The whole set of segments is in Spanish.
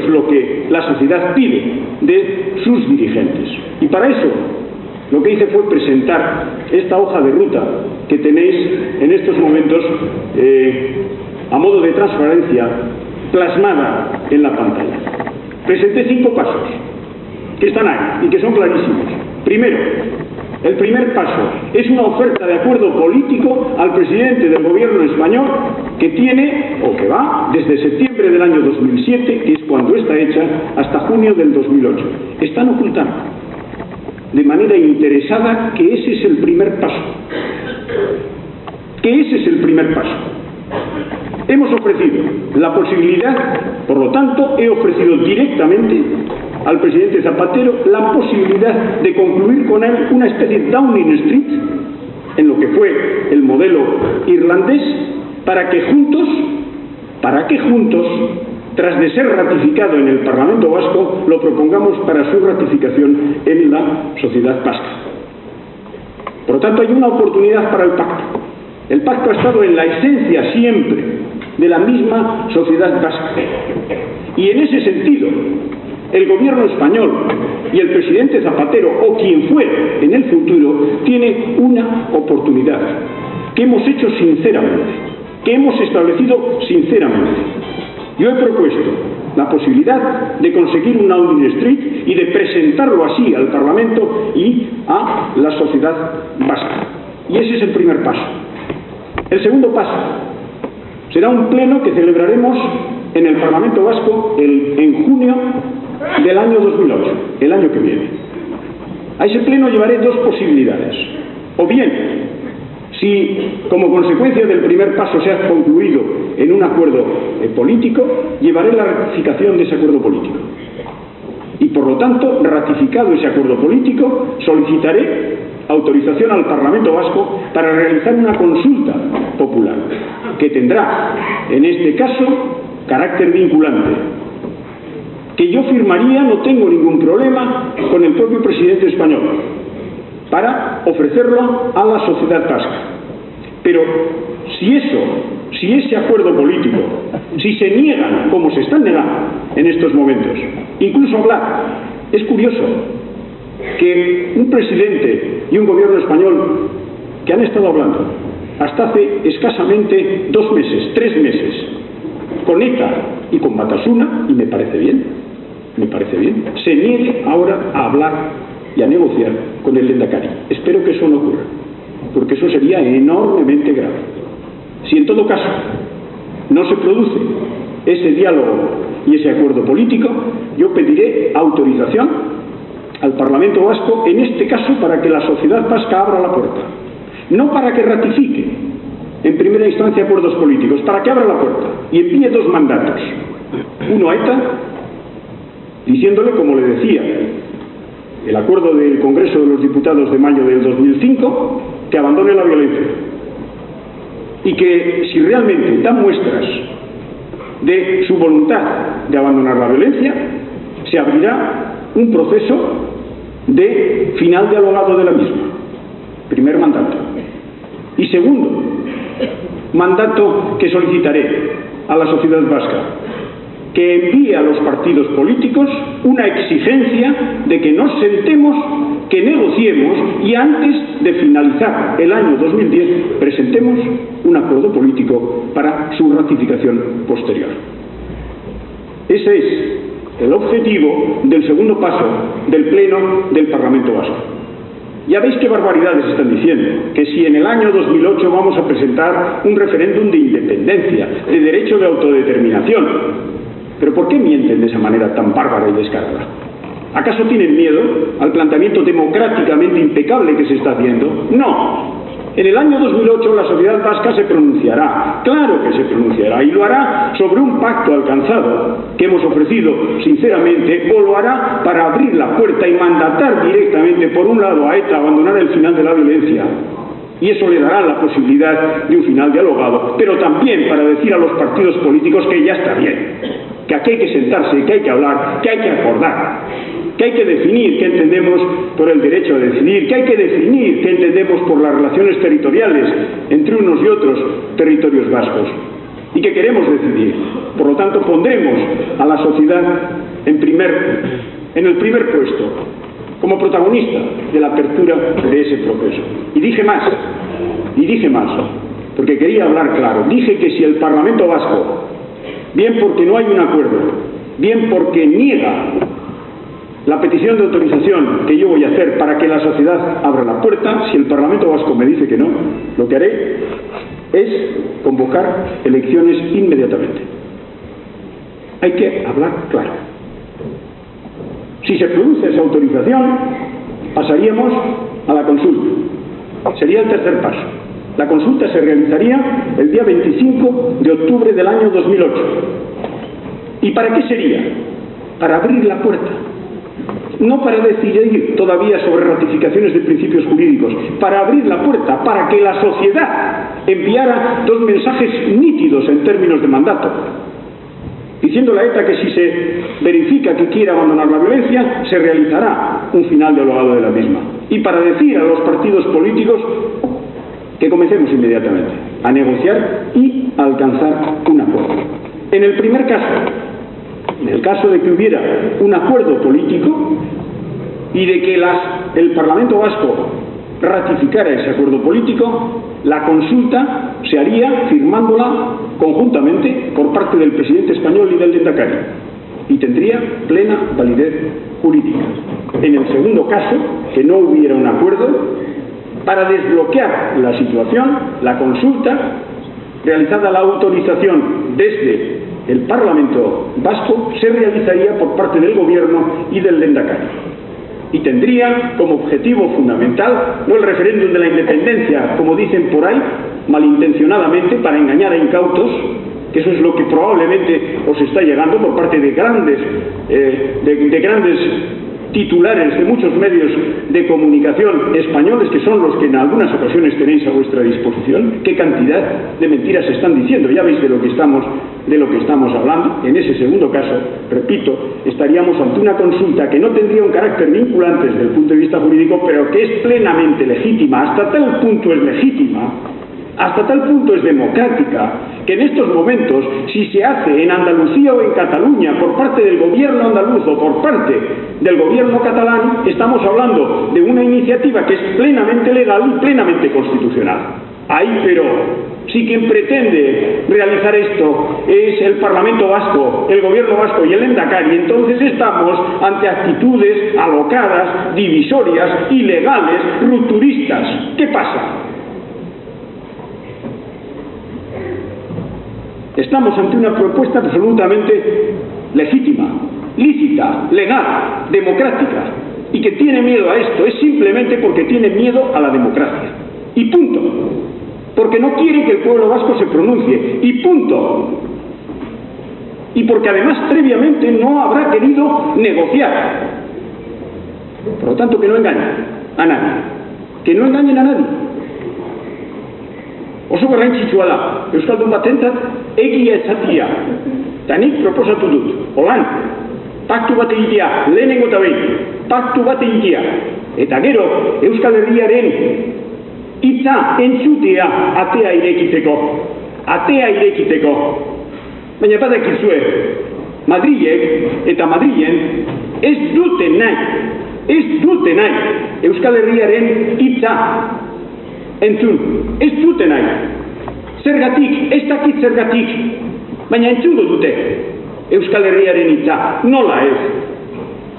lo que la sociedad pide de sus dirigentes. Y para eso lo que hice fue presentar esta hoja de ruta que tenéis en estos momentos a modo de transparencia plasmada en la pantalla. Presenté 5 pasos que están ahí y que son clarísimos. Primero, el primer paso es una oferta de acuerdo político al presidente del gobierno español que tiene, o que va, desde septiembre del año 2007, que es cuando está hecha, hasta junio del 2008. Están ocultando de manera interesada que ese es el primer paso. Que ese es el primer paso. Hemos ofrecido la posibilidad, por lo tanto, he ofrecido directamente al presidente Zapatero la posibilidad de concluir con él una especie de Downing Street en lo que fue el modelo irlandés para que juntos, tras de ser ratificado en el Parlamento Vasco, lo propongamos para su ratificación en la sociedad vasca. Por lo tanto, hay una oportunidad para el pacto. El pacto ha estado en la esencia siempre de la misma sociedad vasca. Y en ese sentido, el gobierno español y el presidente Zapatero, o quien fuere en el futuro, tiene una oportunidad que hemos hecho sinceramente, que hemos establecido sinceramente. Yo he propuesto la posibilidad de conseguir un Downing Street y de presentarlo así al Parlamento y a la sociedad vasca. Y ese es el primer paso. El segundo paso será un pleno que celebraremos en el Parlamento Vasco en junio del año 2008, el año que viene. A ese pleno llevaré 2 posibilidades. O bien, si como consecuencia del primer paso se ha concluido en un acuerdo político, llevaré la ratificación de ese acuerdo político. Y por lo tanto, ratificado ese acuerdo político, solicitaré autorización al Parlamento Vasco para realizar una consulta popular, que tendrá, en este caso, carácter vinculante, que yo firmaría, no tengo ningún problema, con el propio presidente español, para ofrecerlo a la sociedad vasca. Pero si ese acuerdo político, si se niegan, como se están negando en estos momentos, incluso hablar, es curioso que un presidente y un gobierno español que han estado hablando hasta hace escasamente 2 meses, 3 meses, con ETA y con Batasuna, y me parece bien, se niegue ahora a hablar y a negociar con el Lehendakari. Espero que eso no ocurra, porque eso sería enormemente grave. Si en todo caso no se produce ese diálogo y ese acuerdo político, yo pediré autorización al Parlamento Vasco, en este caso para que la sociedad vasca abra la puerta, no para que ratifique en primera instancia acuerdos políticos, para que abra la puerta y envíe 2 mandatos, uno a ETA, diciéndole, como le decía, el acuerdo del Congreso de los Diputados de mayo del 2005, que abandone la violencia y que si realmente da muestras de su voluntad de abandonar la violencia, se abrirá un proceso de final dialogado de la misma. Primer mandato. Y segundo mandato que solicitaré a la sociedad vasca, que envíe a los partidos políticos una exigencia de que nos sentemos, que negociemos y antes de finalizar el año 2010 presentemos un acuerdo político para su ratificación posterior. Ese es el objetivo del segundo paso del Pleno del Parlamento Vasco. Ya veis qué barbaridades están diciendo, que si en el año 2008 vamos a presentar un referéndum de independencia, de derecho de autodeterminación. ¿Pero por qué mienten de esa manera tan bárbara y descarada? ¿Acaso tienen miedo al planteamiento democráticamente impecable que se está haciendo? No. En el año 2008 la sociedad vasca se pronunciará, claro que se pronunciará, y lo hará sobre un pacto alcanzado que hemos ofrecido sinceramente, o lo hará para abrir la puerta y mandatar directamente, por un lado, a ETA a abandonar el final de la violencia, y eso le dará la posibilidad de un final dialogado, pero también para decir a los partidos políticos que ya está bien, que aquí hay que sentarse, que hay que hablar, que hay que acordar, que hay que definir qué entendemos por el derecho a decidir, que hay que definir qué entendemos por las relaciones territoriales entre unos y otros territorios vascos, y que queremos decidir. Por lo tanto, pondremos a la sociedad en el primer puesto, como protagonista de la apertura de ese proceso. Y dije más, porque quería hablar claro. Dije que si el Parlamento Vasco, bien porque no hay un acuerdo, bien porque niega la petición de autorización que yo voy a hacer para que la sociedad abra la puerta, si el Parlamento Vasco me dice que no, lo que haré es convocar elecciones inmediatamente. Hay que hablar claro. Si se produce esa autorización, pasaríamos a la consulta. Sería el tercer paso. La consulta se realizaría el día 25 de octubre del año 2008. ¿Y para qué sería? Para abrir la puerta. No para decidir todavía sobre ratificaciones de principios jurídicos, para abrir la puerta, para que la sociedad enviara dos mensajes nítidos en términos de mandato, diciéndole a ETA que si se verifica que quiere abandonar la violencia, se realizará un final dialogado de la misma. Y para decir a los partidos políticos que comencemos inmediatamente a negociar y a alcanzar un acuerdo. En el primer caso, en el caso de que hubiera un acuerdo político y de que el Parlamento Vasco ratificara ese acuerdo político, la consulta se haría firmándola conjuntamente por parte del presidente español y del lehendakari y tendría plena validez jurídica. En el segundo caso, que no hubiera un acuerdo, para desbloquear la situación, la consulta, realizada la autorización desde el Parlamento Vasco, se realizaría por parte del Gobierno y del lehendakari. Y tendría como objetivo fundamental no el referéndum de la independencia, como dicen por ahí, malintencionadamente, para engañar a incautos, que eso es lo que probablemente os está llegando por parte de grandes titulares de muchos medios de comunicación españoles, que son los que en algunas ocasiones tenéis a vuestra disposición. ¿Qué cantidad de mentiras están diciendo? Ya veis de lo que estamos hablando. En ese segundo caso, repito, estaríamos ante una consulta que no tendría un carácter vinculante desde el punto de vista jurídico, pero que es plenamente legítima. Hasta tal punto es legítima, hasta tal punto es democrática, que en estos momentos, si se hace en Andalucía o en Cataluña por parte del gobierno andaluz o por parte del gobierno catalán, estamos hablando de una iniciativa que es plenamente legal y plenamente constitucional. Ahí, pero, si quien pretende realizar esto es el Parlamento Vasco, el Gobierno Vasco y el lehendakari, entonces estamos ante actitudes alocadas, divisorias, ilegales, rupturistas. ¿Qué pasa? Estamos ante una propuesta absolutamente legítima, lícita, legal, democrática, y que tiene miedo a esto es simplemente porque tiene miedo a la democracia. Y punto. Porque no quiere que el pueblo vasco se pronuncie. Y punto. Y porque además previamente no habrá querido negociar. Por lo tanto, que no engañen a nadie. Que no engañen a nadie. Oso garrantzitsua da, euskaldun batentzat egia esatia. Eta nik proposatu dut, holan, paktu bat egitea, lehenengo eta behin, paktu bat egitea. Eta gero, Euskal Herriaren hitza entzutea atea irekiteko. Atea irekiteko. Baina badakizue, Madrilek eta Madrilen ez dute nahi Euskal Herriaren hitza entzun, ez dute nahi. Zergatik, ez dakit zergatik, baina entzungo dute Euskal Herriaren hitza. Nola ez?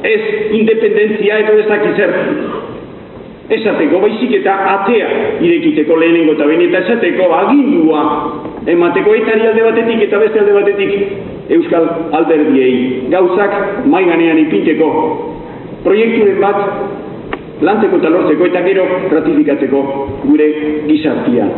Ez independentzia edo ez dakit zer. Esateko, baizik eta atea irekiteko lehenengo eta behin, eta esateko agindua emateko etari alde batetik eta beste alde batetik Euskal Alderdiei. Gauzak mahai gainean ipinteko, proiekturen bat lantzeko eta lortzeko eta gero ratifikatzeko gure gizartia.